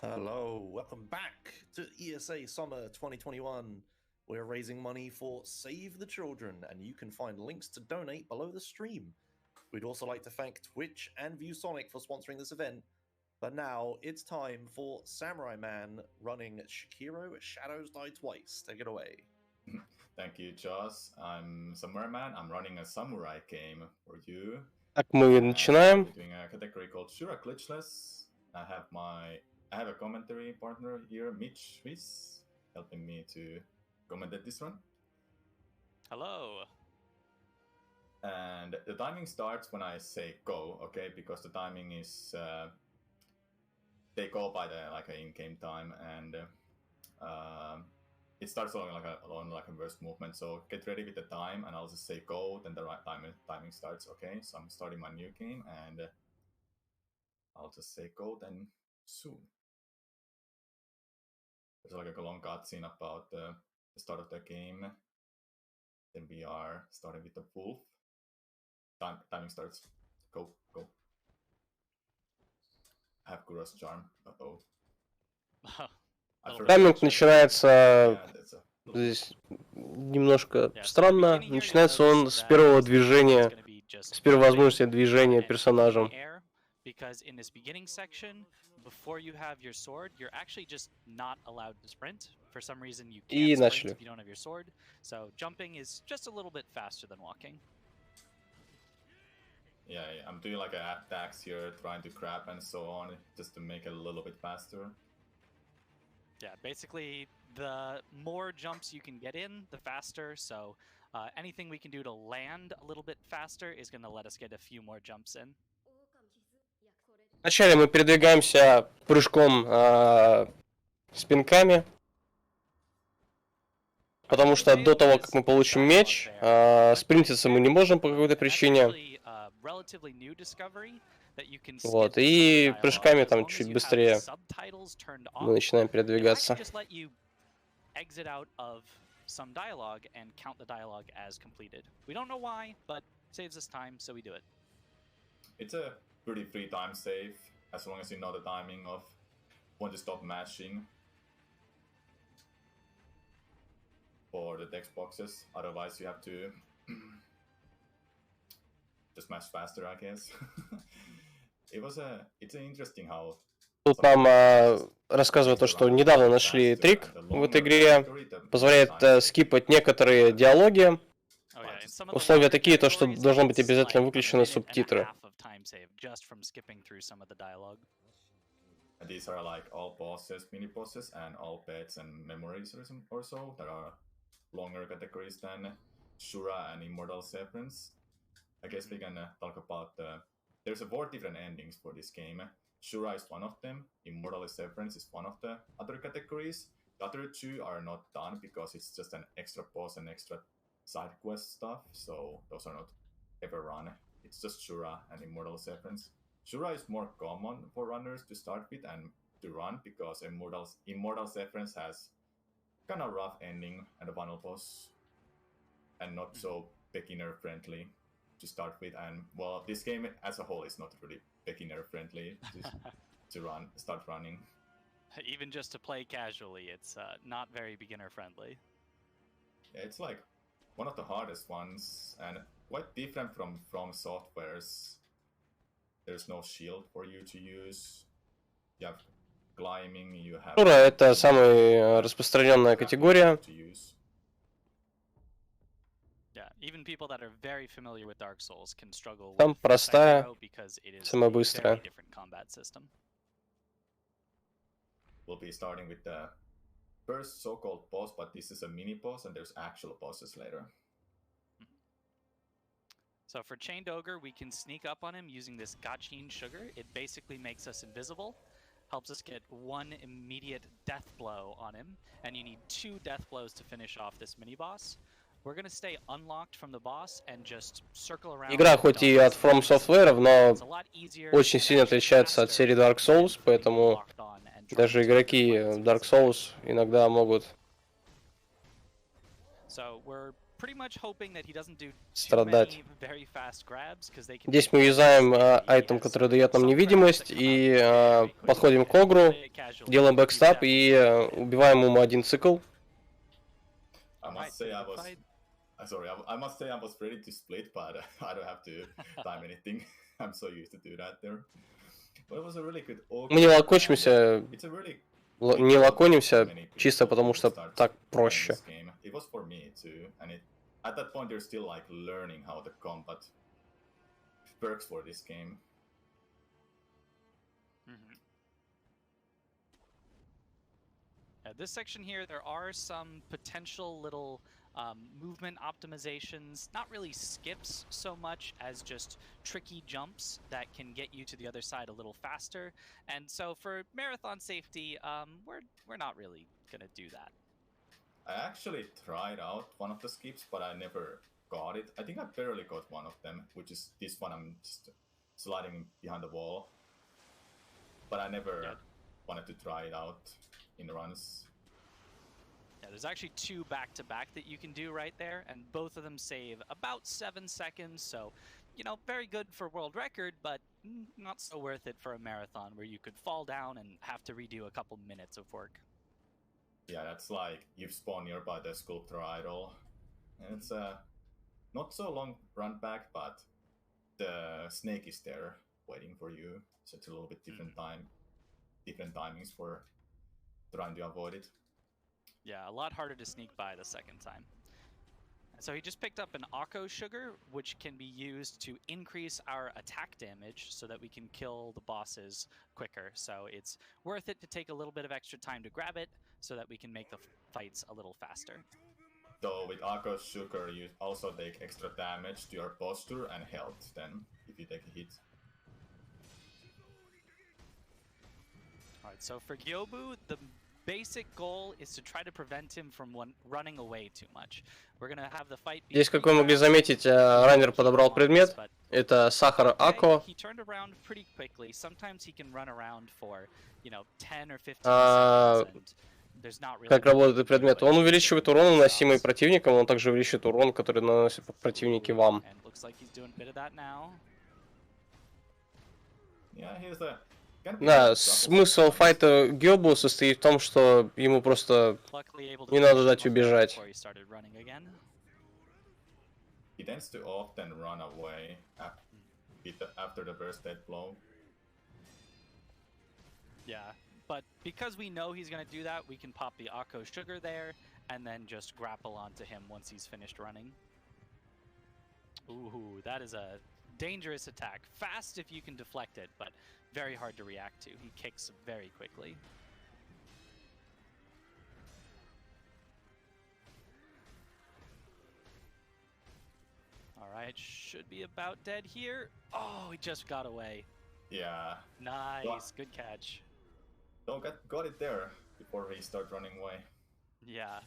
Hello, welcome back to ESA Summer 2021. We're raising money for Save the Children, and you can find links to donate below the stream. We'd also like to thank Twitch and ViewSonic for sponsoring this event. But now it's time for Samurai-Man running Sekiro Shadows Die Twice. Take it away. Thank you, Joss. I'm samura1man. I'm running a samurai game for you. Так, мы начинаем. We're doing a category called Shura Glitchless. I have a commentary partner here, Mitch Reese, helping me to commentate this one. Hello. And the timing starts when I say go, okay? Because the timing is they go by the in-game time, and it starts on a burst movement. So get ready with the time, and I'll just say go. Then the right timing starts. Okay, so I'm starting my new game, and I'll just say go. Then soon. There's like a long cutscene about the start of the game. Then we are starting with the wolf. Timing starts. Go. I have Kuro's charm. Тайминг начинается здесь немножко странно. Начинается он с первого движения, с первой возможности движения персонажем. Because in this beginning section, before you have your sword, you're actually just not allowed to sprint. For some reason, you can't sprint if you don't have your sword. So jumping is just a little bit faster than walking. Yeah, I'm doing like attacks here, trying to grab and so on, just to make it a little bit faster. Yeah, basically, the more jumps you can get in, the faster. So anything we can do to land a little bit faster is going to let us get a few more jumps in. Вначале мы передвигаемся прыжком спинками, потому что до того, как мы получим меч, спринтиться мы не можем по какой-то причине. Вот, и прыжками там чуть быстрее мы начинаем передвигаться. Exit out of some dialogue and count the dialogue as completed. We don't know why, but saves us time, so we do it. It's a pretty free time save, as long as you know the timing of when to stop mashing for the text boxes. Otherwise, you have to just mash faster, I guess. It's interesting how. Тут нам рассказывают то, что недавно нашли трик в этой игре, позволяет скипать некоторые диалоги. Условия такие, то, что должны быть обязательно выключены субтитры. These are like all bosses, mini bosses, and all pets and memories or so. There are longer categories than Shura and Immortal Serpents. I guess we can talk about there's 4 different endings for this game. Shura is one of them. Immortal Serpents is one of the other categories. The other 2 are not done because it's just an extra boss and extra side quest stuff, so those are not ever run. It's just Shura and Immortal Serpents. Shura is more common for runners to start with and to run because Immortal Serpents has kind of rough ending and a final boss, and not so beginner friendly to start with. And well, this game as a whole is not really beginner friendly to start running. Even just to play casually, it's not very beginner friendly. Yeah, it's like one of the hardest ones, and quite different from Software's. There's no shield for you to use. You have climbing, you have... Шура — это самая распространенная категория. Там простая, самая быстрая. We'll be starting with the first so-called boss, but this is a mini boss, and there's actual bosses later. So for Chained Ogre, we can sneak up on him using this Gachin Sugar. It basically makes us invisible, helps us get 1 immediate death blow on him, and you need 2 death blows to finish off this mini-boss. We're gonna stay unlocked from the boss and just circle around. Игра хоть и от From Software, но очень сильно отличается от серии Dark Souls, поэтому даже игроки Dark Souls иногда могут pretty much hoping that he doesn't do too страдать. many very fast grabs, because they can Здесь be мы very юзаем risky. He айтем, has который дает нам some grabs невидимость, that come и out very quickly, подходим к and огру, play it casually. делаем He's бэкстап definitely и gonna get it. убиваем ему один цикл. I must say I was... Sorry, I must say I was ready to split, but I don't have to time anything. I'm so used to do that there. But it was a really good ogre, Мы не лакочимся, it's a really не лаконимся, чисто потому что так проще. It was for me too, and at that point you're still like learning how the combat works for this game. This section here, there are some potential little movement optimizations, not really skips so much as just tricky jumps that can get you to the other side a little faster. And so for marathon safety, we're not really gonna do that. I actually tried out one of the skips, but I never got it. I think I barely got one of them, which is this one. I'm just sliding behind the wall, but I never wanted to try it out in runs. Yeah, there's actually two back-to-back that you can do right there, and both of them save about 7 seconds, so, you know, very good for world record, but not so worth it for a marathon where you could fall down and have to redo a couple minutes of work. Yeah, that's like you've spawned nearby the sculptor idol, and it's a not so long run back, but the snake is there waiting for you, so it's a little bit different different timings for trying to avoid it. Yeah, a lot harder to sneak by the second time. So he just picked up an Akko Sugar, which can be used to increase our attack damage so that we can kill the bosses quicker. So it's worth it to take a little bit of extra time to grab it so that we can make the fights a little faster. So with Akko Sugar, you also take extra damage to your posture and health then, if you take a hit. Alright, so for Gyobu, the basic goal is to try to prevent him from running away too much. We're gonna have the fight be... Здесь, как вы могли заметить, раннер подобрал предмет. Это сахар Акко. He turned around pretty quickly. Sometimes he can run around for, you know, 10 or 15 seconds, and there's not really... Как работает предмет? Он увеличивает урон, наносимый противником, он также увеличивает урон, который наносят противники вам. Да, смысл файта Гёбу состоит в том, что ему просто не надо дать убежать. He tends to often run away after the first dead blow. Yeah, but because we know he's going to do that, we can pop the Akko Sugar there and then just grapple onto him once he's finished running. Ooh, that is a dangerous attack. Fast if you can deflect it, but very hard to react to. He kicks very quickly. Alright, should be about dead here. Oh, he just got away. Yeah. Nice, good catch. Don't got it there before he started running away. Yeah.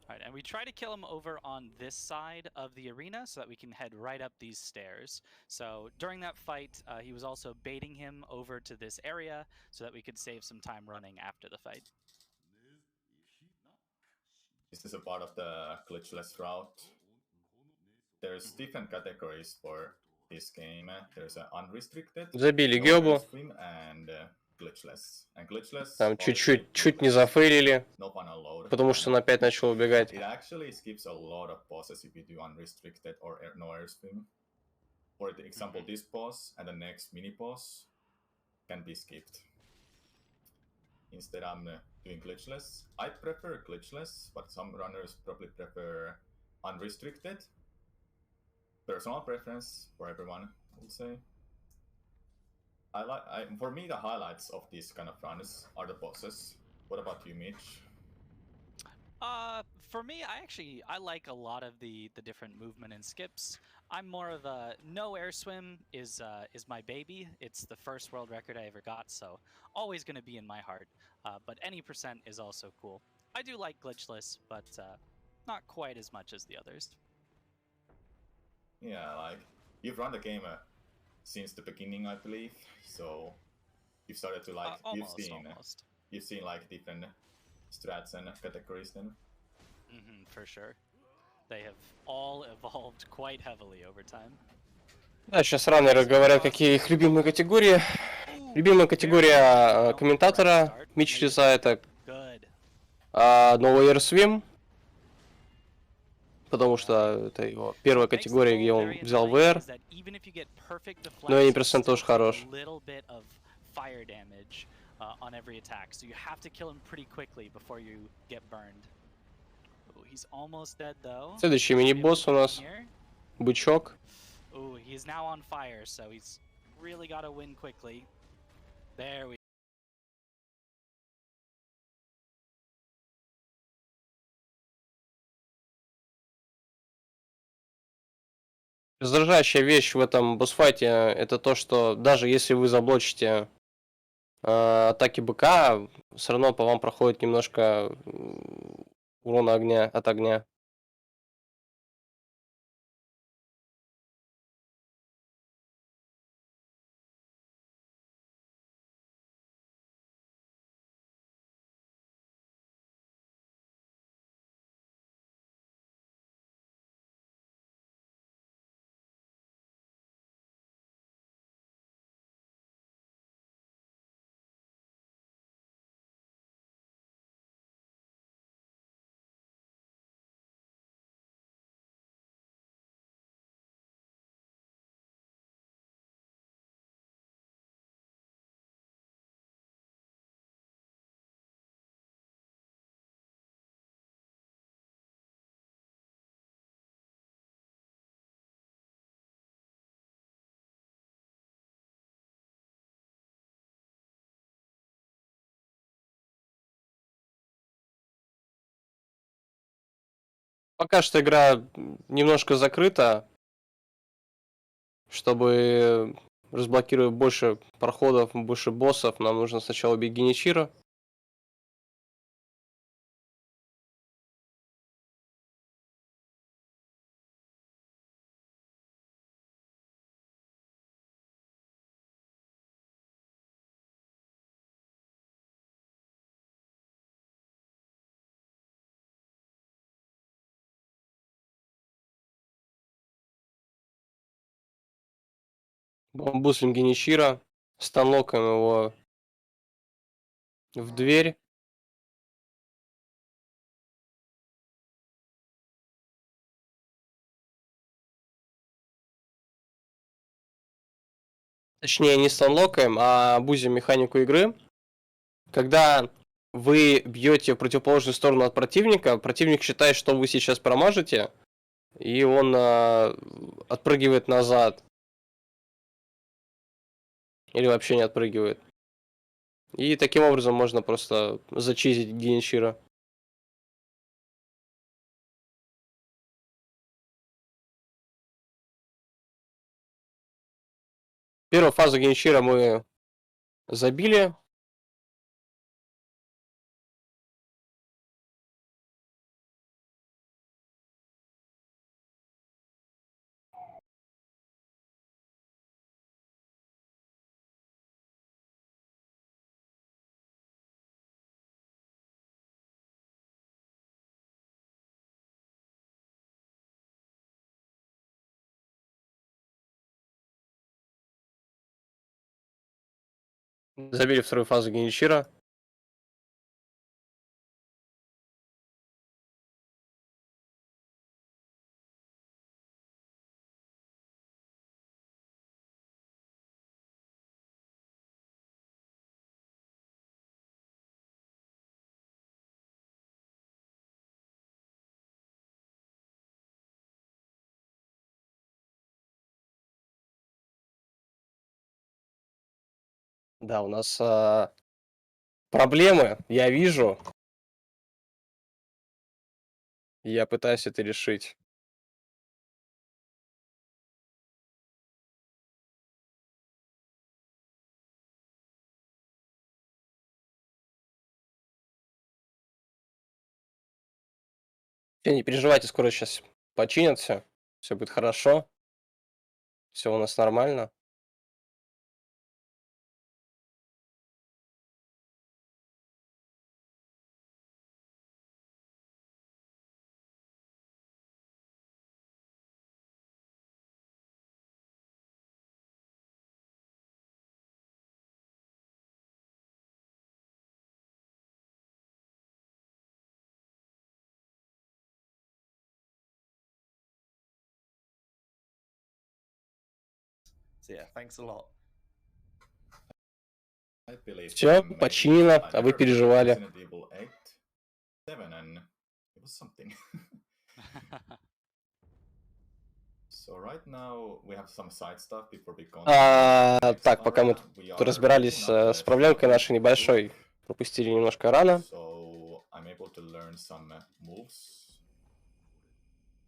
Alright, and we try to kill him over on this side of the arena so that we can head right up these stairs. So during that fight, he was also baiting him over to this area so that we could save some time running after the fight. This is a part of the glitchless route. There's different categories for this game. There's an unrestricted, Забили Гёбу. and glitchless. And glitchless Там чуть не зафейлили, потому что он опять начал убегать. It actually skips a lot of bosses if you do unrestricted or no airstream. For example, this boss and the next mini boss can be skipped. Instead, I'm doing glitchless. I prefer glitchless, but some runners probably prefer unrestricted. Personal preference for everyone, I would say. For me, the highlights of these kind of runs are the bosses. What about you, Mitch? For me, I like a lot of the different movement and skips. I'm more of a no air swim is my baby. It's the first world record I ever got, so always going to be in my heart. But any percent is also cool. I do like glitchless, but not quite as much as the others. Yeah, like you've run the game since the beginning, I believe. So you've started to like almost. you've seen like different strats and categories then. For sure. They have all evolved quite heavily over time. Да, сейчас раннеры говорят, какие их любимые категории. Любимая категория комментатора Митчелиса это новый Air потому что это его первая категория, где он взял VR. Но и персонаж тоже хорош. On every attack, so you have to kill him pretty quickly before you get burned. Ooh, he's almost dead though. Следующий мини-босс у нас бычок. Ooh, he's now on fire, so he's really got to win quickly. There we Раздражающая вещь в этом босс-файте это то, что даже если вы заблочите атаки быка, все равно по вам проходит немножко урона огня от огня. Пока что игра немножко закрыта, чтобы разблокировать больше проходов, больше боссов, нам нужно сначала убить Геничиро. Бамбусим Геничиро, станлокаем его в дверь. Точнее, не станлокаем, а бузим механику игры. Когда вы бьете в противоположную сторону от противника, противник считает, что вы сейчас промажете, и он отпрыгивает назад. Или вообще не отпрыгивает. И таким образом можно просто зачизить Геничиро. Первую фазу Геничиро мы забили. Забили вторую фазу Геничиро. Да, у нас проблемы, я вижу. Я пытаюсь это решить. Не переживайте, скоро сейчас починят все. Все будет хорошо. Все у нас нормально. So yeah, thanks a lot. Все, починено, а вы переживали. Так, пока мы тут разбирались с проблемкой нашей небольшой, пропустили немножко рано.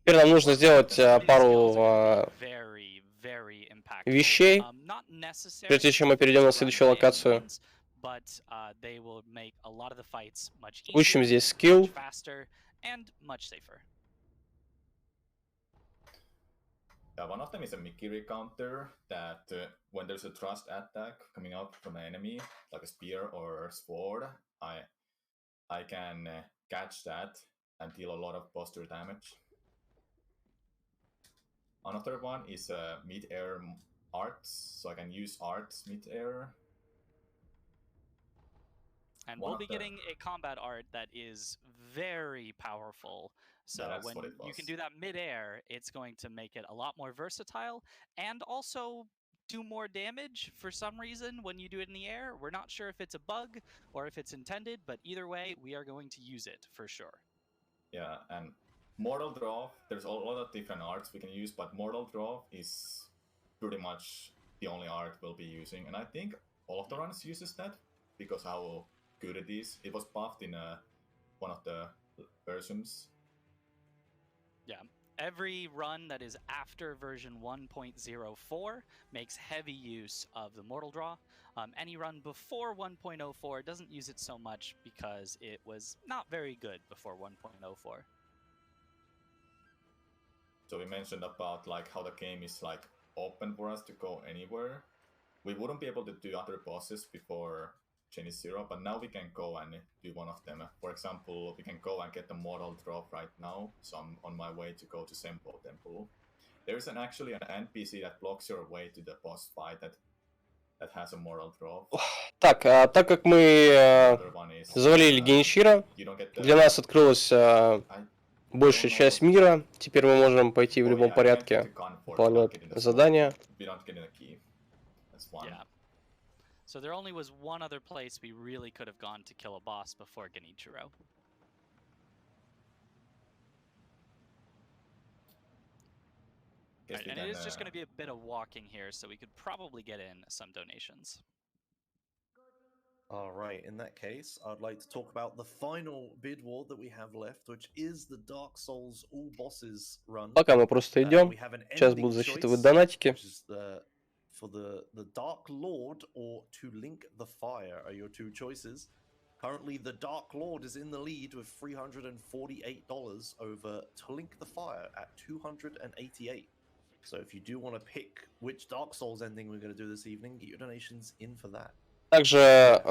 Теперь нам нужно сделать пару вещей, прежде чем мы перейдем на следующую локацию. Учим здесь скилл. Yeah, one of them is a Mikiri counter that when there's a thrust attack coming out from an enemy, like a spear or a sword, I can catch that and deal a lot of posture damage. Another one is mid-air arts, so I can use arts mid-air. And we'll be getting a combat art that is very powerful. So when you can do that mid-air, it's going to make it a lot more versatile and also do more damage for some reason when you do it in the air. We're not sure if it's a bug or if it's intended, but either way, we are going to use it for sure. Yeah, and Mortal Draw, there's a lot of different arts we can use, but Mortal Draw is pretty much the only art we'll be using. And I think all of the runs uses that because how good it is. It was buffed in one of the versions. Yeah, every run that is after version 1.04 makes heavy use of the Mortal Draw. Any run before 1.04 doesn't use it so much because it was not very good before 1.04. So we mentioned about like how the game is like open for us to go anywhere. We wouldn't be able to do other bosses before Genesis 0, but now we can go and do one of them. For example, we can go and get the Mortal Drop right now, so I'm on my way to go to Sempo Temple. There's actually an NPC that blocks your way to the boss fight that has a Mortal Drop. Так, так как мы завалили Геншира, для нас открылась большая часть мира. Теперь мы можем пойти в любом порядке выполнять задания. So there only was one other place we really could have gone to kill a boss before Genichiro. Right, and it is just going to be a bit of walking here, so we could probably get in some donations. Alright, in that case, I'd like to talk about the final bid war that we have left, which is the Dark Souls All Bosses run. Пока мы просто идем, сейчас будут засчитывать донатики. For the Dark Lord or To Link the Fire are your two choices. Currently, the Dark Lord is in the lead with $348 over To Link the Fire at $288. So if you do want to pick which Dark Souls ending we're going to do this evening, get your donations in for that. Также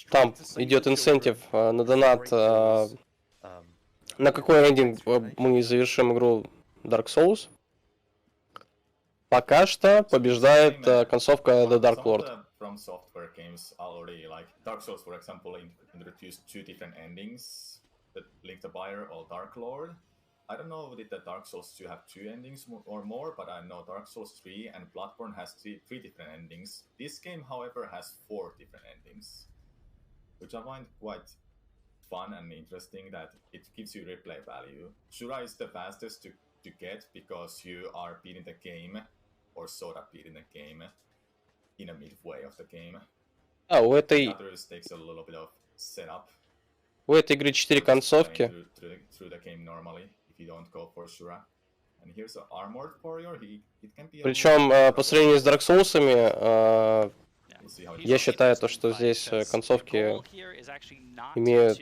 там идет инцентив на донат, на какой эндинг мы завершим игру Dark Souls. Пока что побеждает концовка The Dark Lord. From software games already, like Dark Souls, for example, introduced two different endings: the Link the Fire or Dark Lord. I don't know did the Dark Souls 2 have two endings or more, but I know Dark Souls 3 and Bloodborne has three different endings. This game, however, has 4 different endings, which I find quite fun and interesting. That it gives you replay value. Shura is the fastest to get because you are beating the game. Or sort of beating the game in a midway of the game. У этой takes a little bit of setup. У этой игры 4 концовки. Through the game normally, if you don't go for Shura. And here's an armored warrior. It can be. Причем по сравнению с Dark Souls'ами, я считаю то, что здесь концовки имеют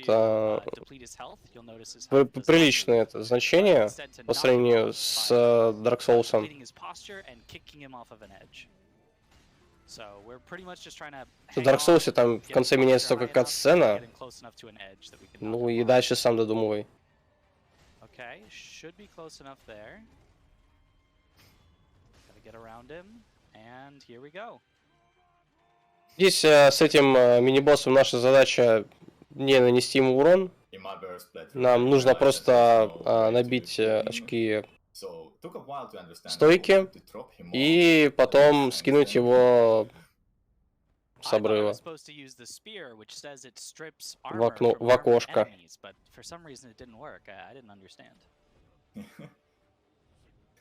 приличное значение по сравнению с Dark Souls'ом. В Dark Souls'е там в конце меняется только кат-сцена, ну и дальше сам додумывай. Здесь с этим мини-боссом наша задача не нанести ему урон. Нам нужно просто набить очки стойки и потом скинуть его с обрыва в окошко.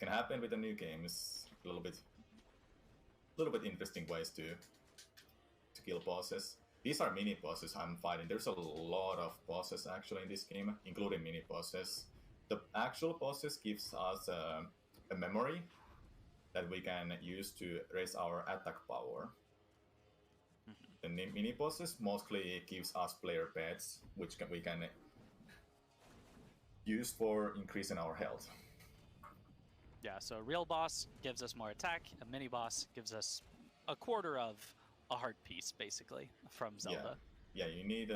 Can happen with the new games. A little bit interesting ways to kill bosses. These are mini bosses I'm fighting. There's a lot of bosses actually in this game, including mini bosses. The actual bosses gives us a memory that we can use to raise our attack power. The mini bosses mostly gives us player pets, which we can use for increasing our health. Yeah, so a real boss gives us more attack, a mini boss gives us a quarter of a heart piece, basically, from Zelda. Yeah, you need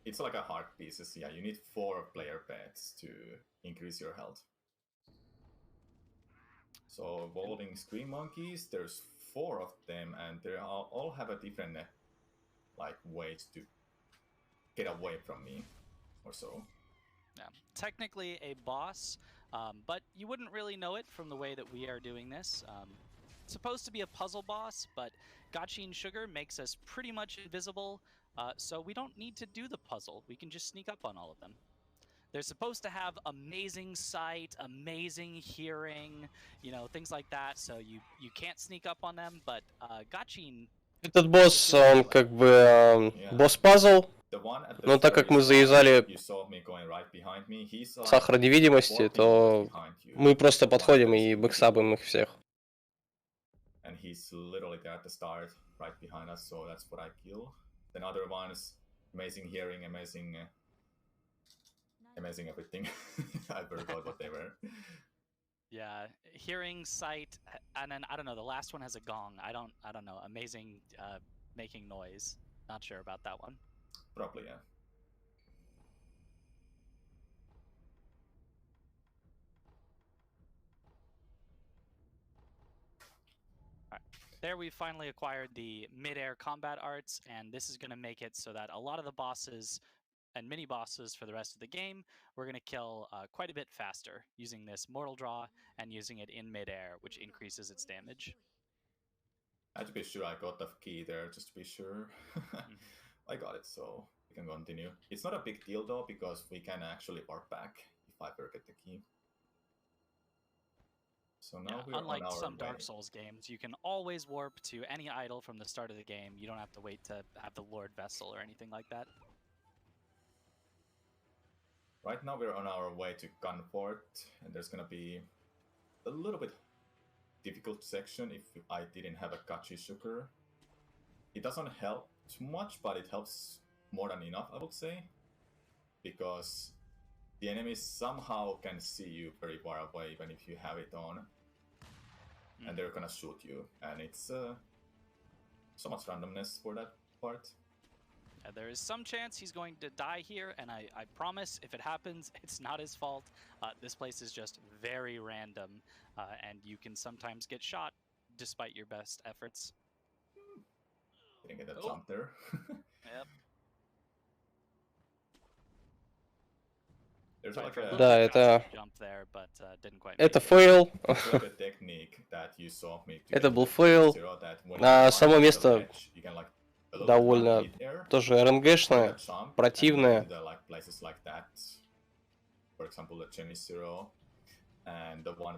it's like a heart pieces. Yeah, you need 4 player pets to increase your health. So evolving scream monkeys, there's 4 of them, and they all have a different like ways to get away from me, or so. Yeah, technically a boss, but you wouldn't really know it from the way that we are doing this. It's supposed to be a puzzle boss, but Gachin Sugar makes us pretty much invisible, so we don't need to do the puzzle. We can just sneak up on all of them. They're supposed to have amazing sight, amazing hearing, you know, things like that, so you can't sneak up on them, but Gachin... Этот босс, он как бы босс-пазл, но так как мы завязали сахар невидимости, то мы просто подходим и бэксабим их всех. And he's literally there at the start, right behind us, so that's what I kill. Then other ones, amazing hearing, amazing everything. I forgot what they were. Yeah, hearing, sight, and then I don't know. The last one has a gong. I don't know. Amazing, making noise. Not sure about that one. Probably, yeah. There we finally acquired the mid-air combat arts, and this is going to make it so that a lot of the bosses and mini-bosses for the rest of the game, we're going to kill quite a bit faster using this Mortal Draw and using it in mid-air, which increases its damage. I had to be sure I got the key there, just to be sure. I got it, so we can continue. It's not a big deal though, because we can actually warp back if I forget the key. So now we're unlike on our some way. Dark Souls games, you can always warp to any idol from the start of the game. You don't have to wait to have the Lord Vessel or anything like that. Right now we're on our way to Gunfort, and there's gonna be a little bit difficult section if I didn't have a Gachi Sugar. It doesn't help too much, but it helps more than enough, I would say, because the enemies somehow can see you very far away even if you have it on, and they're gonna shoot you, and it's so much randomness for that part. There is some chance he's going to die here, and I promise if it happens, it's not his fault. This place is just very random, and you can sometimes get shot despite your best efforts. Didn't get a jump there. Yep. There's like a Да, это... jump there, but didn't quite Это фейл. like a technique that you saw me Это был фейл. А само место довольно тоже РНГшное, противное.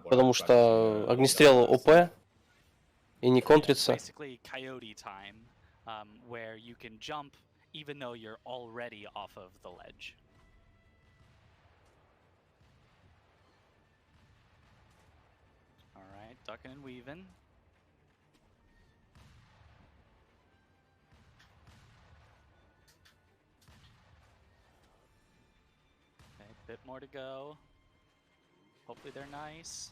Потому что огнестрел ОП и не контрится. Basically coyote time, where you can jump even though you're already off of the ledge. Alright, ducking and weaving. Okay, bit more to go. Hopefully they're nice.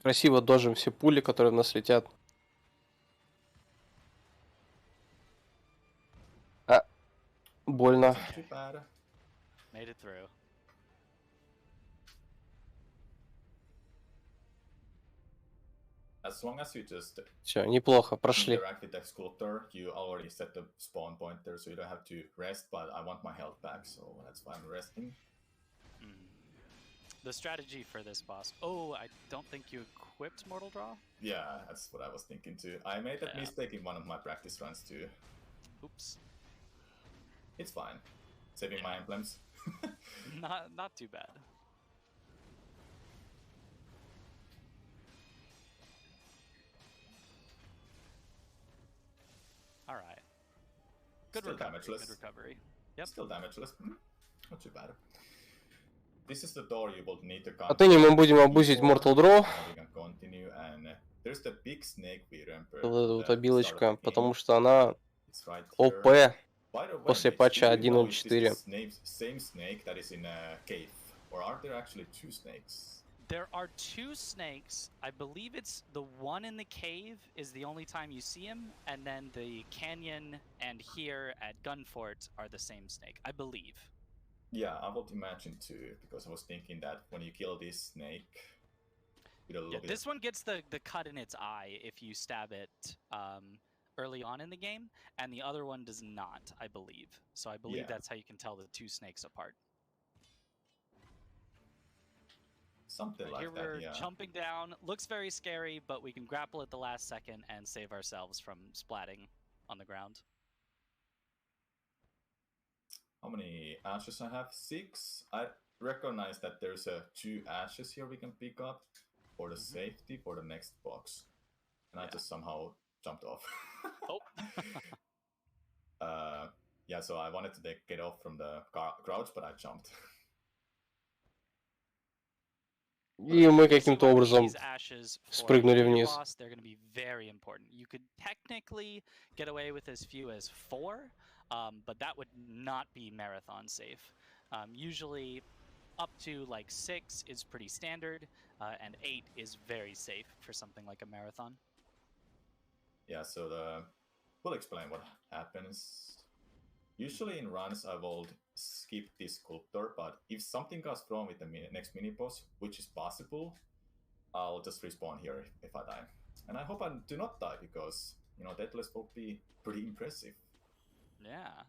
Красиво дожим все пули, которые в нас летят. А, больно. Made it through. As long as you just Все, неплохо, прошли. interact with the sculptor, you already set the spawn pointer, so you don't have to rest, but I want my health back, so that's why I'm resting. The strategy for this boss. Oh, I don't think you equipped Mortal Draw? Yeah, that's what I was thinking too. I made that mistake in one of my practice runs too. Oops. It's fine. Saving my emblems. Not too bad. All right. Good Still recovery. damageless. Good recovery. Yep. Still damageless. Not too bad. This is the door you will need to come. Отныне мы будем абузить Mortal Draw. We can continue and there's the big snake we remember. Вот эта вот обилочка, потому что она right ОП после патча 1.04. Same snake that is in a cave, or are there actually two snakes? There are two snakes. I believe it's the one in the cave is the only time you see him, and then the canyon and here at Gunfort are the same snake, I believe. Yeah, I would imagine too, because I was thinking that when you kill this snake, this one gets the cut in its eye if you stab it early on in the game, and the other one does not, I believe. So I believe that's how you can tell the two snakes apart. Something like here that, we're jumping down. Looks very scary, but we can grapple at the last second and save ourselves from splatting on the ground. How many ashes I have? 6. I recognize that there's 2 ashes here we can pick up for the safety for the next box. And I just somehow jumped off. Oh. Yeah, so I wanted to get off from the crouch, but I jumped. И мы каким-то образом спрыгнули вниз. They're going to be very important. You could technically get away with as few as 4, but that would not be marathon safe. Usually up to like 6 is pretty standard, and 8 is very safe for something like a marathon. Yeah, so we'll explain what happens. Usually in runs I will skip this sculptor, but if something goes wrong with the next mini boss, which is possible, I'll just respawn here if I die. And I hope I do not die, because, you know, deathless will be pretty impressive. Yeah.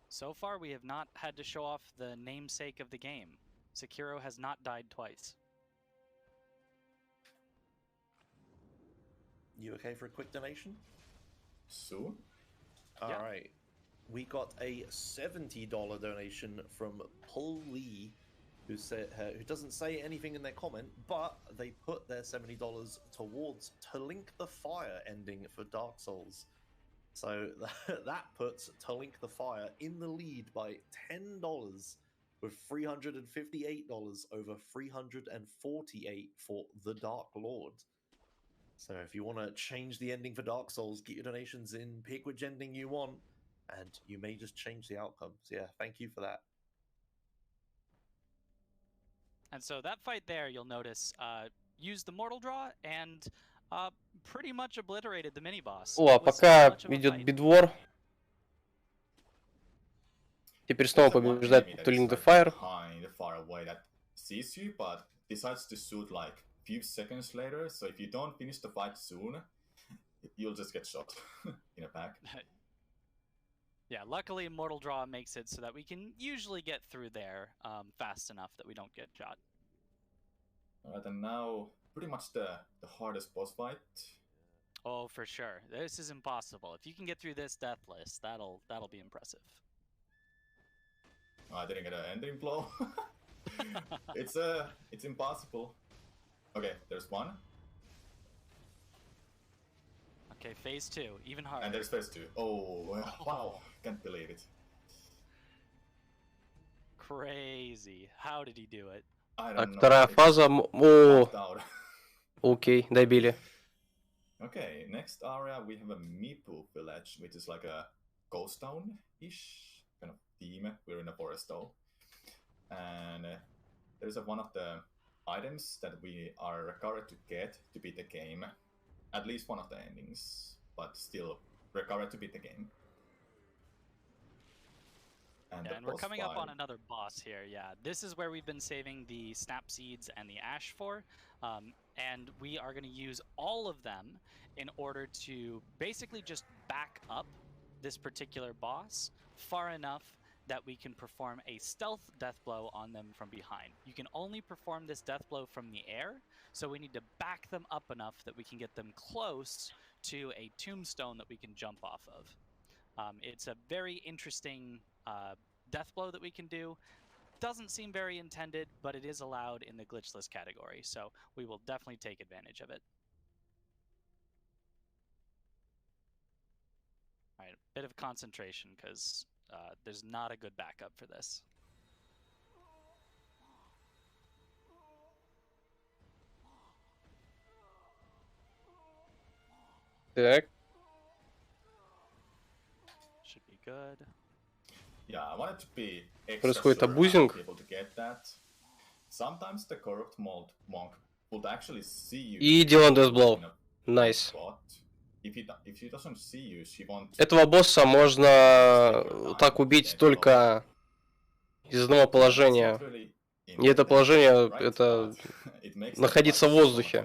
So far we have not had to show off the namesake of the game. Sekiro has not died twice. You okay for a quick donation? Soon? All right. We got a $70 donation from Paul Lee, who doesn't say anything in their comment, but they put their $70 towards To Link the Fire ending for Dark Souls. So that puts To Link the Fire in the lead by $10 with $358 over $348 for The Dark Lord. So if you want to change the ending for Dark Souls, get your donations in, pick which ending you want, and you may just change the outcome. So yeah, thank you for that. And so that fight there, you'll notice, used the Mortal Draw and pretty much obliterated the mini-boss. О, а пока идет бидвор. Теперь снова побеждает To Link the Fire. Far away that sees you, but decides to shoot like few seconds later. So if you don't finish the fight soon, you'll just get shot in a back. Yeah, luckily Mortal Draw makes it so that we can usually get through there fast enough that we don't get shot. Alright, and now pretty much the hardest boss fight. Oh, for sure. This is impossible. If you can get through this deathless, that'll be impressive. I didn't get an ending blow. It's impossible. Okay, there's one. Okay, phase 2, even harder. And there's phase 2. Oh, wow. Can't believe it. Crazy. How did he do it? I don't know. Вторая фаза. О, окей, добили. Okay, next area we have a Mipu village, which is like a ghost town-ish kind of theme. We're in a forest though. And there's one of the items that we are required to get to beat the game. At least one of the endings, but still required to beat the game. And we're coming up on another boss here, yeah. This is where we've been saving the snap seeds and the ash for, and we are going to use all of them in order to basically just back up this particular boss far enough that we can perform a stealth death blow on them from behind. You can only perform this death blow from the air, so we need to back them up enough that we can get them close to a tombstone that we can jump off of. It's a very interesting death blow that we can do. Doesn't seem very intended, but it is allowed in the glitchless category, so we will definitely take advantage of it. All right, a bit of concentration because there's not a good backup for this. Так. Should be good. Yeah, I wanted to be extra Происходит sure абузинг. able to get that. Sometimes the corrupt monk would actually see you. И делаем десблоу. Nice. If he doesn't see you, she won't. Этого босса можно так убить только из одного положения. И это положение — это находиться в воздухе.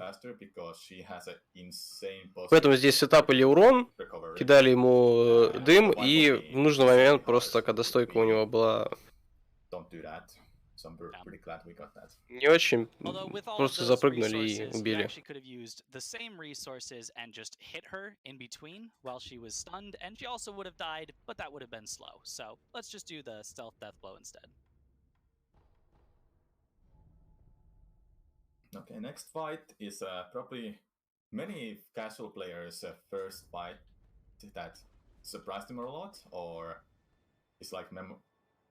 Поэтому здесь сетап или урон, кидали ему дым, и в нужный момент просто, когда стойка у него была не очень, просто запрыгнули и убили. Okay, next fight is probably many casual players' first fight that surprised them a lot, or is like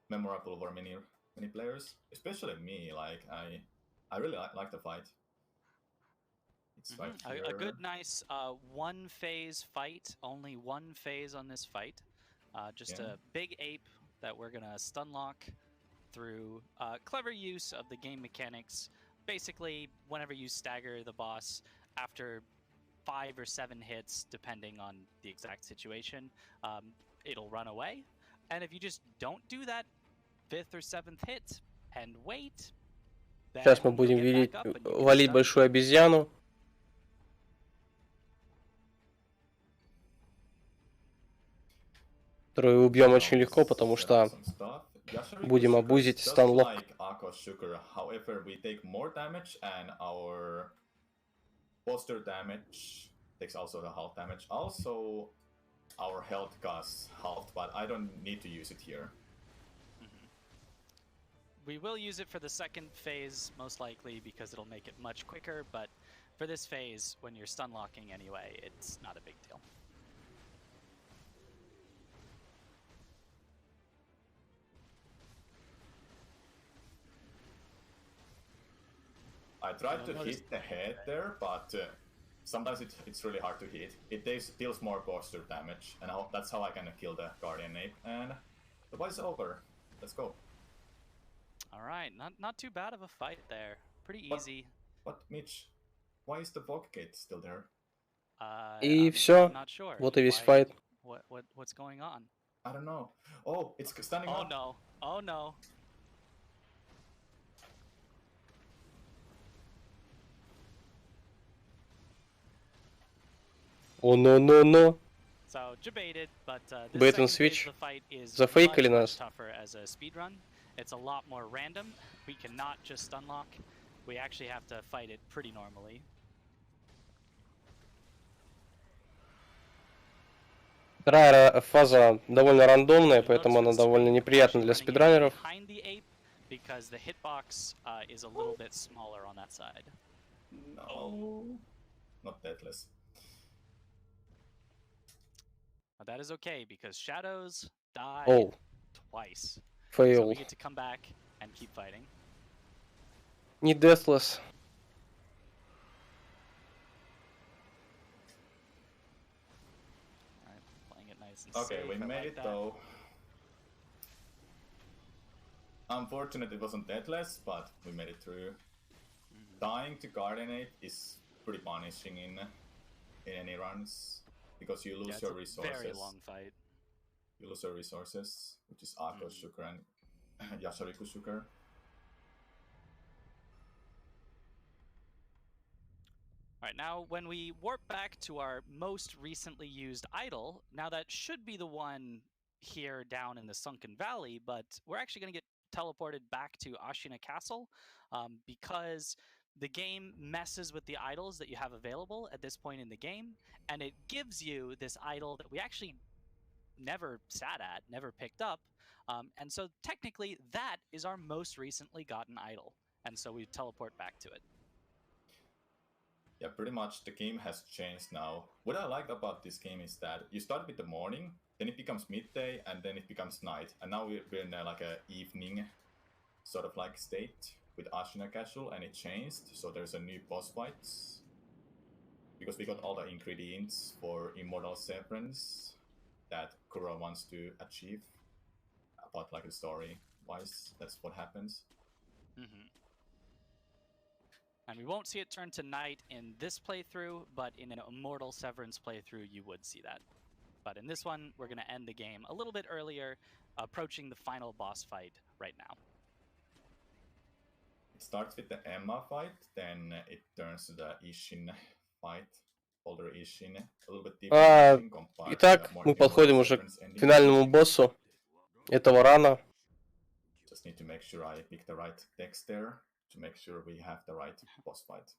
memorable for many players, especially me. Like I really like the fight. It's right here. A good, nice one phase fight. Only one phase on this fight. Just a big ape that we're gonna stun lock through clever use of the game mechanics. Basically, whenever you stagger the boss after 5 or 7 hits, depending on the exact situation, it'll run away. And if you just don't do that 5th or 7th hit and wait, Сейчас мы будем валить большую обезьяну. Которую убьем очень легко, потому что будем абузить станлок. However, we take more damage and our poster damage takes also the half damage. Also, our health costs half, but I don't need to use it here. We will use it for the second phase, most likely, because it'll make it much quicker, but for this phase, when you're stun locking anyway, it's not a big deal. I tried to hit the head there, but sometimes it's really hard to hit. It deals more poster damage, and that's how I can kill the Guardian Ape. And the fight's over. Let's go. All right, not too bad of a fight there. Pretty easy. But Mitch, why is the Fog Gate still there? И все. Вот и весь файт. What's going on? I don't know. Oh, it's standing up. Oh no! Oh no! О, но. So debated, but Bait and switch. Зафейкали нас. Tougher as a speed run. It's a lot more random. We cannot just stun lock. We actually have to fight it pretty normally. Вторая фаза довольно рандомная, поэтому она довольно неприятна для спидранеров. Because the hitbox is a little bit smaller on that side. No, not deathless. That is okay because shadows die twice. Fail. So we get to come back and keep fighting. Не deathless. Alright, playing it nice and okay, safe. We made it though. Unfortunately, it wasn't deathless, but we made it through. Dying to Guardian Ape is pretty punishing in any runs because you lose your resources. Very long fight. You lose your resources, which is Ako's sugar and Yashariku sugar. Alright, now when we warp back to our most recently used idol, now that should be the one here down in the Sunken Valley, but we're actually going to get teleported back to Ashina Castle because the game messes with the idols that you have available at this point in the game, and it gives you this idol that we actually never sat at, never picked up. And so technically that is our most recently gotten idol. And so we teleport back to it. Yeah, pretty much the game has changed now. What I like about this game is that you start with the morning, then it becomes midday, and then it becomes night. And now we're in like a evening sort of like state with Ashina Castle, and it changed. So there's a new boss fights. Because we got all the ingredients for Immortal Severance that Kura wants to achieve. About like the story-wise, that's what happens. Mm-hmm. And we won't see it turn to night in this playthrough, but in an Immortal Severance playthrough, you would see that. But in this one, we're going to end the game a little bit earlier, approaching the final boss fight right now. It starts with the Emma fight, then it turns to the Ishin fight, older Ishin, a little bit different. Итак, мы подходим уже к финальному боссу этого рана. Just need to make sure I pick the right text there, to make sure we have the right boss fight.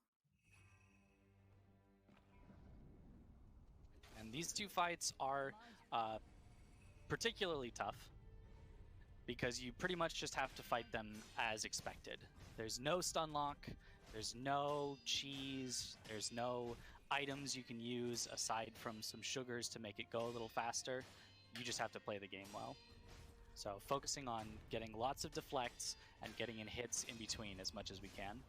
And these two fights are particularly tough because you pretty much just have to fight them as expected. There's no stun lock, there's no cheese, there's no items you can use aside from some sugars to make it go a little faster. You just have to play the game well. So focusing on getting lots of deflects and getting in hits in between as much as we can.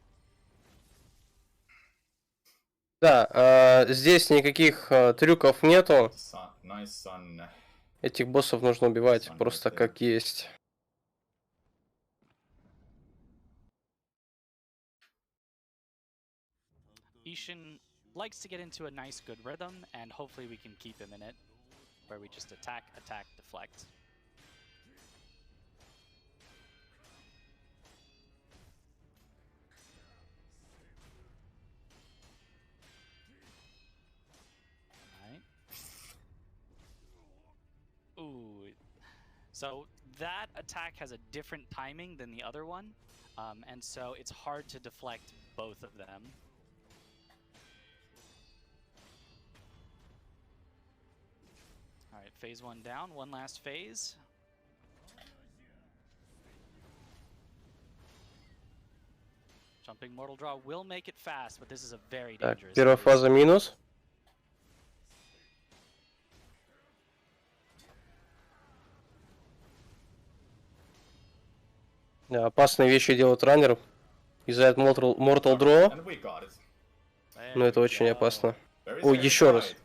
Да, здесь никаких трюков нету. Этих боссов нужно убивать просто как есть. Ishin likes to get into a nice good rhythm, and hopefully we can keep him in it, where we just attack, attack, deflect. Ooh, so that attack has a different timing than the other one, and so it's hard to deflect both of them. All right, phase one down, one last phase. Jumping Mortal Draw will make it fast, but this is a very dangerous Первая фаза минус. Да, опасные вещи делает раннер. Юзает Mortal Draw. Но это очень опасно. О, еще раз.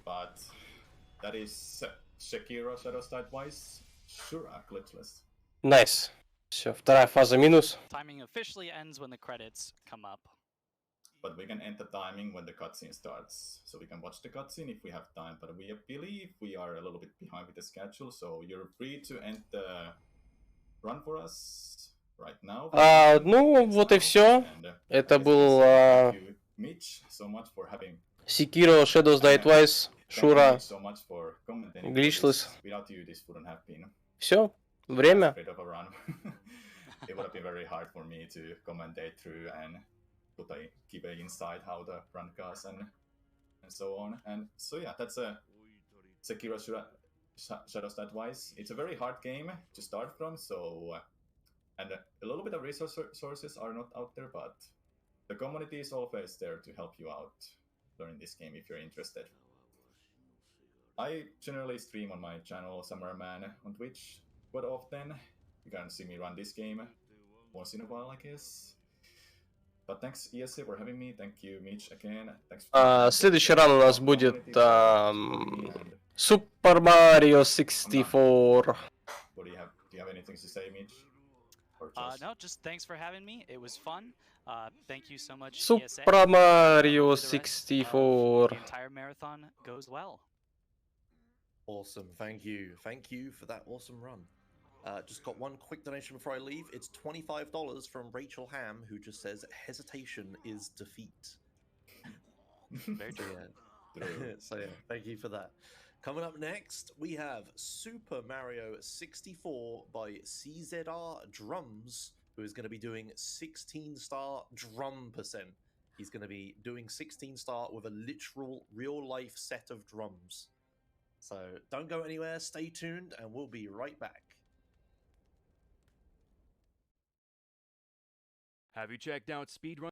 Найс. Все, вторая фаза минус. Timing officially ends when the credits come up. But we can end the timing when the cutscene starts. So we can watch the cutscene if we have time. But we believe we are a little bit behind with the schedule. So you're free to end the run for us right now. Ну, вот и все. Это был Sekiro, Shadows Die Twice, Shura, Glitchless. Все, время. It would have been very hard for me to commentate through and give an insight how the run goes and so on. And so yeah, that's a Sekiro Shadows Die Twice. It's a very hard game to start from, so and a little bit of resources are not out there, but the community is always there to help you out learning this game if you're interested. I generally stream on my channel samura1man on Twitch quite often. You can see me run this game once in a while, I guess. But thanks ESA for having me. Thank you, Mitch, again. Thanks for следующий ран у нас будет Super Mario 64. What do you have anything to say, Mitch? No, just thanks for having me. It was fun. Thank you so much, Super ESA. Mario 64. The entire marathon goes well. Awesome. Thank you. Thank you for that awesome run. Just got one quick donation before I leave. It's $25 from Rachel Ham, who just says, hesitation is defeat. Very true. So yeah, thank you for that. Coming up next, we have Super Mario 64 by CZR Drums, who is going to be doing 16-star drum percent. He's going to be doing 16-star with a literal, real-life set of drums. So don't go anywhere, stay tuned, and we'll be right back. Have you checked out speedrun?